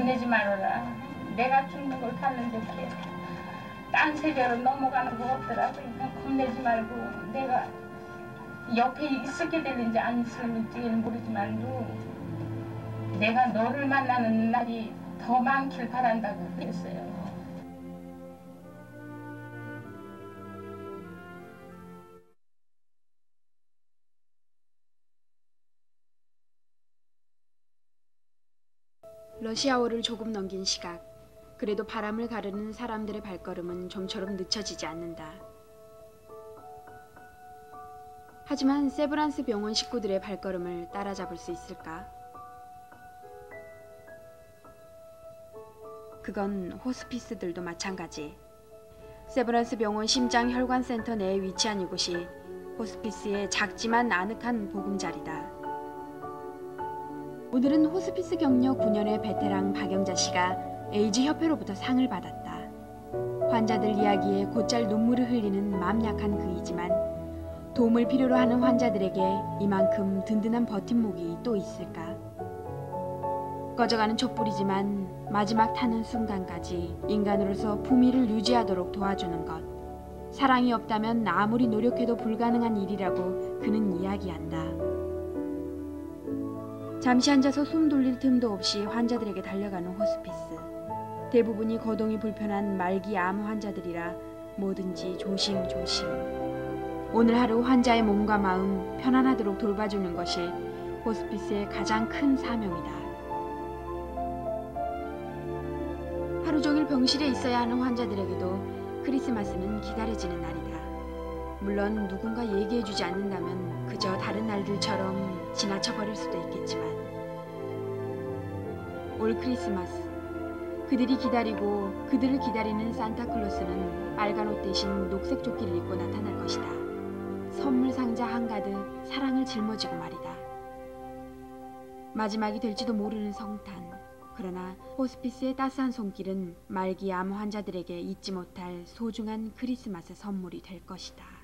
겁내지 말아라. 내가 죽는 걸 봤는데 딴 세계로 넘어가는 거 없더라고. 그러니까 겁내지 말고 내가 옆에 있었게 될는지 안 있을지는 모르지만도 내가 너를 만나는 날이 더 많길 바란다고 그랬어요. 러시아어를 조금 넘긴 시각. 그래도 바람을 가르는 사람들의 발걸음은 좀처럼 늦춰지지 않는다. 하지만 세브란스 병원 식구들의 발걸음을 따라잡을 수 있을까? 그건 호스피스들도 마찬가지. 세브란스 병원 심장혈관센터 내에 위치한 이곳이 호스피스의 작지만 아늑한 보금자리다. 오늘은 호스피스 경력 9년의 베테랑 박영자 씨가 에이즈 협회로부터 상을 받았다. 환자들 이야기에 곧잘 눈물을 흘리는 맘 약한 그이지만 도움을 필요로 하는 환자들에게 이만큼 든든한 버팀목이 또 있을까? 꺼져가는 촛불이지만 마지막 타는 순간까지 인간으로서 품위를 유지하도록 도와주는 것. 사랑이 없다면 아무리 노력해도 불가능한 일이라고 그는 이야기한다. 잠시 앉아서 숨 돌릴 틈도 없이 환자들에게 달려가는 호스피스. 대부분이 거동이 불편한 말기 암 환자들이라 뭐든지 조심조심. 오늘 하루 환자의 몸과 마음 편안하도록 돌봐주는 것이 호스피스의 가장 큰 사명이다. 하루 종일 병실에 있어야 하는 환자들에게도 크리스마스는 기다려지는 날이다. 물론 누군가 얘기해주지 않는다면 그저 다른 날들처럼 지나쳐버릴 수도 있겠지만 올 크리스마스 그들이 기다리고 그들을 기다리는 산타클로스는 빨간 옷 대신 녹색 조끼를 입고 나타날 것이다. 선물 상자 한가득 사랑을 짊어지고 말이다. 마지막이 될지도 모르는 성탄. 그러나 호스피스의 따스한 손길은 말기 암 환자들에게 잊지 못할 소중한 크리스마스 선물이 될 것이다.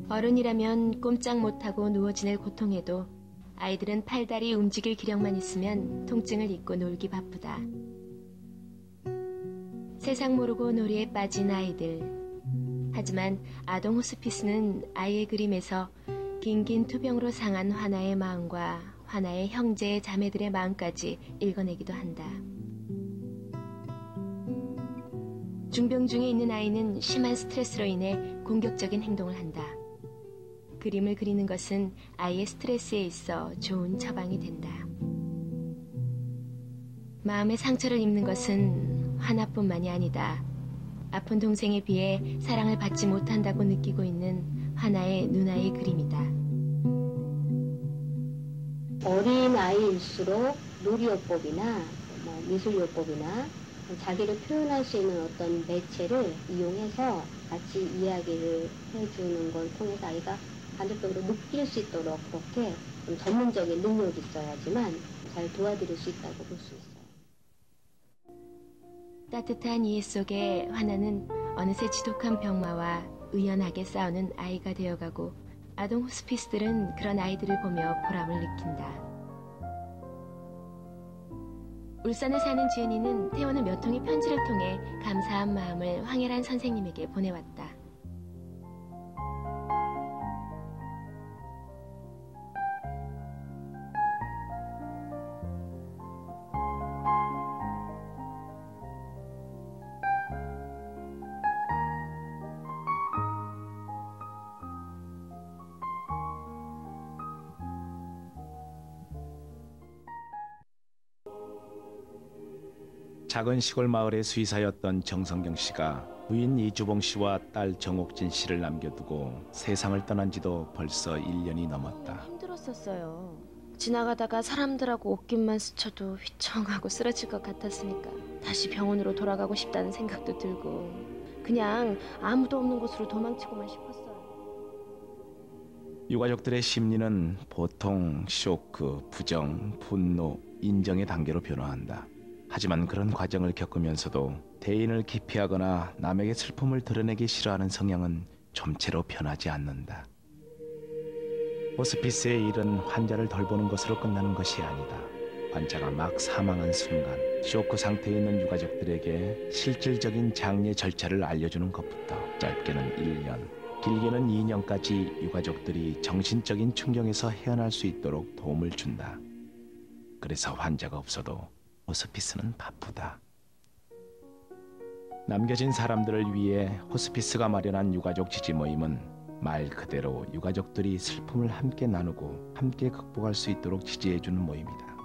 어른이라면 꼼짝 못하고 누워 지낼 고통에도 아이들은 팔다리 움직일 기력만 있으면 통증을 잊고 놀기 바쁘다. 세상 모르고 놀이에 빠진 아이들. 하지만 아동 호스피스는 아이의 그림에서 긴긴 투병으로 상한 화나의 마음과 화나의 형제 자매들의 마음까지 읽어내기도 한다. 중병 중에 있는 아이는 심한 스트레스로 인해 공격적인 행동을 한다. 그림을 그리는 것은 아이의 스트레스에 있어 좋은 처방이 된다. 마음의 상처를 입는 것은 화나뿐만이 아니다. 아픈 동생에 비해 사랑을 받지 못한다고 느끼고 있는 화나의 누나의 그림이다. 어린 아이일수록 놀이요법이나 미술요법이나 자기를 표현할 수 있는 어떤 매체를 이용해서 같이 이야기를 해주는 걸 통해서 아이가 간접적으로 느낄 수 있도록 그렇게 좀 전문적인 능력이 있어야지만 잘 도와드릴 수 있다고 볼 수 있어요. 따뜻한 이해 속에 화나는 어느새 지독한 병마와 의연하게 싸우는 아이가 되어가고 아동 호스피스들은 그런 아이들을 보며 보람을 느낀다. 울산에 사는 지은이는 태어나 몇 통의 편지를 통해 감사한 마음을 황혜란 선생님에게 보내왔다. 작은 시골 마을의 수의사였던 정성경 씨가 부인 이주봉 씨와 딸 정옥진 씨를 남겨두고 세상을 떠난 지도 벌써 1년이 넘었다. 힘들었었어요. 지나가다가 사람들하고 옷깃만 스쳐도 휘청하고 쓰러질 것 같았으니까 다시 병원으로 돌아가고 싶다는 생각도 들고 그냥 아무도 없는 곳으로 도망치고만 싶었어요. 유가족들의 심리는 보통 쇼크, 부정, 분노, 인정의 단계로 변화한다. 하지만 그런 과정을 겪으면서도 대인을 기피하거나 남에게 슬픔을 드러내기 싫어하는 성향은 좀채로 변하지 않는다. 호스피스의 일은 환자를 돌보는 것으로 끝나는 것이 아니다. 환자가 막 사망한 순간 쇼크 상태에 있는 유가족들에게 실질적인 장례 절차를 알려주는 것부터 짧게는 1년, 길게는 2년까지 유가족들이 정신적인 충격에서 헤어날 수 있도록 도움을 준다. 그래서 환자가 없어도 호스피스는 바쁘다. 남겨진 사람들을 위해 호스피스가 마련한 유가족 지지 모임은 말 그대로 유가족들이 슬픔을 함께 나누고 함께 극복할 수 있도록 지지해주는 모임이다.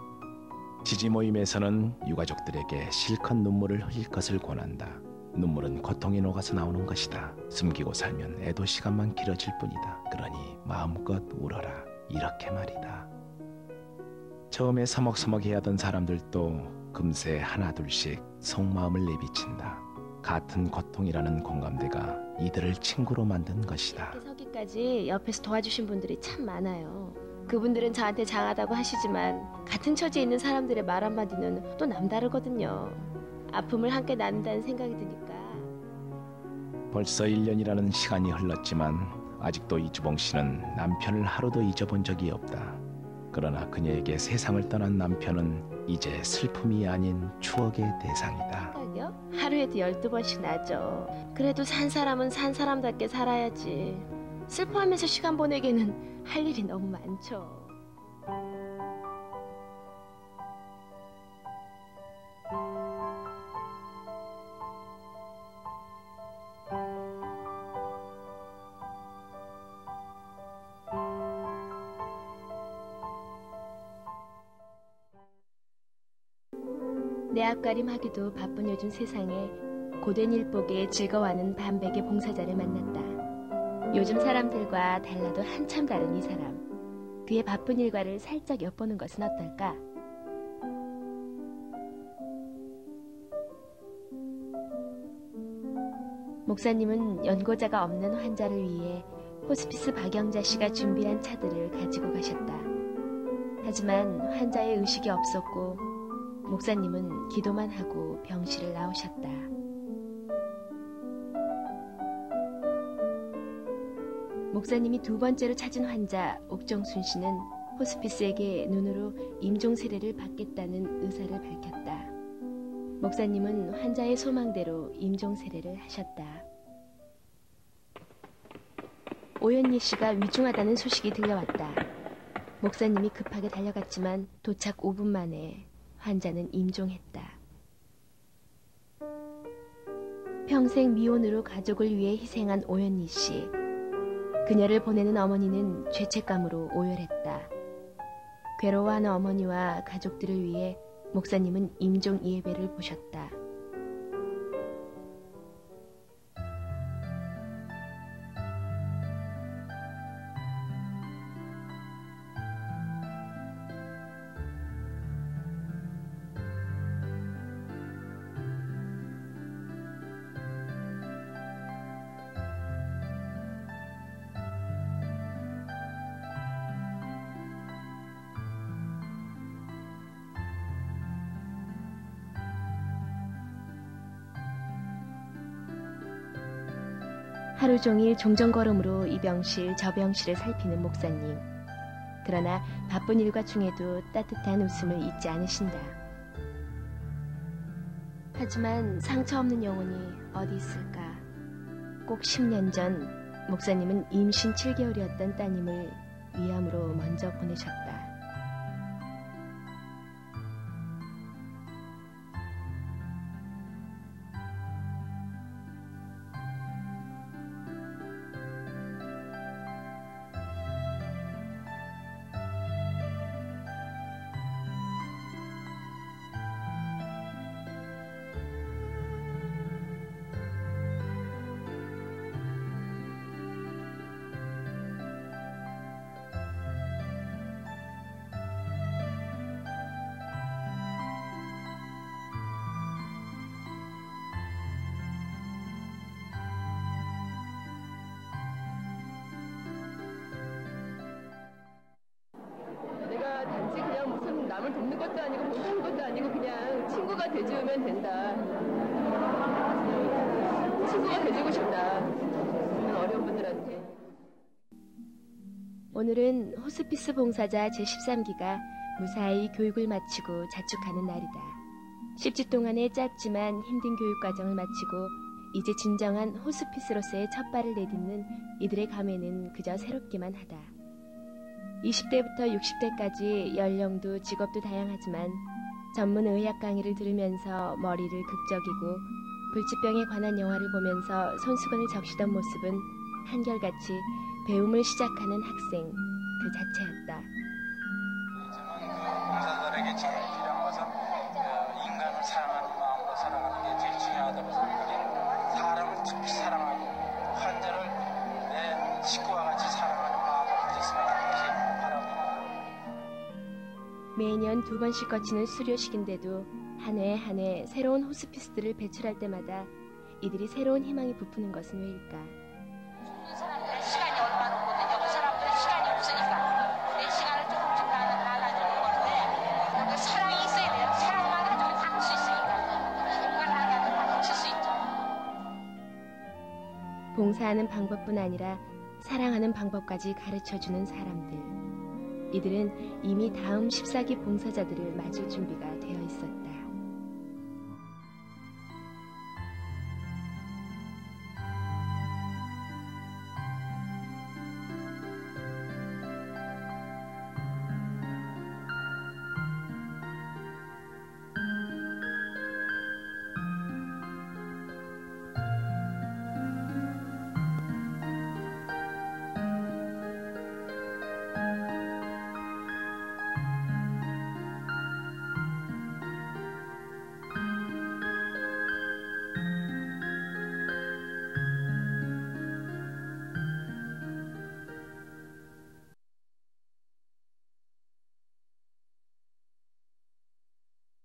지지 모임에서는 유가족들에게 실컷 눈물을 흘릴 것을 권한다. 눈물은 고통에 녹아서 나오는 것이다. 숨기고 살면 애도 시간만 길어질 뿐이다. 그러니 마음껏 울어라. 이렇게 말이다. 처음에 서먹서먹 하던 사람들도 금세 하나둘씩 속마음을 내비친다. 같은 고통이라는 공감대가 이들을 친구로 만든 것이다. 서기까지 옆에서 도와주신 분들이 참 많아요. 그분들은 저한테 장하다고 하시지만 같은 처지에 있는 사람들의 말 한마디는 또 남다르거든요. 아픔을 함께 나눈다는 생각이 드니까. 벌써 1년이라는 시간이 흘렀지만 아직도 이주봉 씨는 남편을 하루도 잊어본 적이 없다. 그러나 그녀에게 세상을 떠난 남편은 이제 슬픔이 아닌 추억의 대상이다. 생각이요? 하루에도 12번씩 나죠. 그래도 산 사람은 산 사람답게 살아야지. 슬퍼하면서 시간 보내기에는 할 일이 너무 많죠. 내 앞가림하기도 바쁜 요즘 세상에 고된 일복에 즐거워하는 반백의 봉사자를 만났다. 요즘 사람들과 달라도 한참 다른 이 사람. 그의 바쁜 일과를 살짝 엿보는 것은 어떨까? 목사님은 연고자가 없는 환자를 위해 호스피스 박영자 씨가 준비한 차들을 가지고 가셨다. 하지만 환자의 의식이 없었고 목사님은 기도만 하고 병실을 나오셨다. 목사님이 두 번째로 찾은 환자 옥정순 씨는 호스피스에게 눈으로 임종 세례를 받겠다는 의사를 밝혔다. 목사님은 환자의 소망대로 임종 세례를 하셨다. 오연희 씨가 위중하다는 소식이 들려왔다. 목사님이 급하게 달려갔지만 도착 5분 만에 환자는 임종했다. 평생 미혼으로 가족을 위해 희생한 오연희 씨. 그녀를 보내는 어머니는 죄책감으로 오열했다. 괴로워하는 어머니와 가족들을 위해 목사님은 임종 예배를 보셨다. 하루 종일 종전걸음으로 이 병실 저 병실을 살피는 목사님. 그러나 바쁜 일과 중에도 따뜻한 웃음을 잊지 않으신다. 하지만 상처 없는 영혼이 어디 있을까? 꼭 10년 전 목사님은 임신 7개월이었던 따님을 위암으로 먼저 보내셨다. 없는 것도 아니고 못하는 것도 아니고 그냥 친구가 돼주면 된다. 친구가 돼주고 싶다. 어려운 분들한테. 오늘은 호스피스 봉사자 제13기가 무사히 교육을 마치고 자축하는 날이다. 10주 동안의 짧지만 힘든 교육 과정을 마치고 이제 진정한 호스피스로서의 첫 발을 내딛는 이들의 감회는 그저 새롭기만 하다. 20대부터 60대까지 연령도 직업도 다양하지만 전문 의학 강의를 들으면서 머리를 극적이고 불치병에 관한 영화를 보면서 손수건을 적시던 모습은 한결같이 배움을 시작하는 학생 그 자체였다. 봉사자들에게 제일 필요한 것은 인간을 사랑하는 마음으로 살아가는 게 제일 중요하다고 생각해요. 사람을 특히 사랑하고 환자를 내 식구와 같이 사랑하는 마음을 가졌으면 하는 것이 바람입니다. 매년 2번씩 거치는 수료식인데도 한 해 한 해 새로운 호스피스들을 배출할 때마다 이들이 새로운 희망이 부푸는 것은 왜일까? 죽는 사람들의 시간이 얼마 없거든요. 그 사람들은 시간이 없으니까 내 시간을 조금씩 나눠주는 건데 그 사랑이 있어야 돼요. 사랑만 가지고 바꿀 수 있으니까 인간하게 하면 다 고칠 수 있죠. 봉사하는 방법뿐 아니라 사랑하는 방법까지 가르쳐주는 사람들. 이들은 이미 다음 14기 봉사자들을 맞을 준비가 되어 있었다.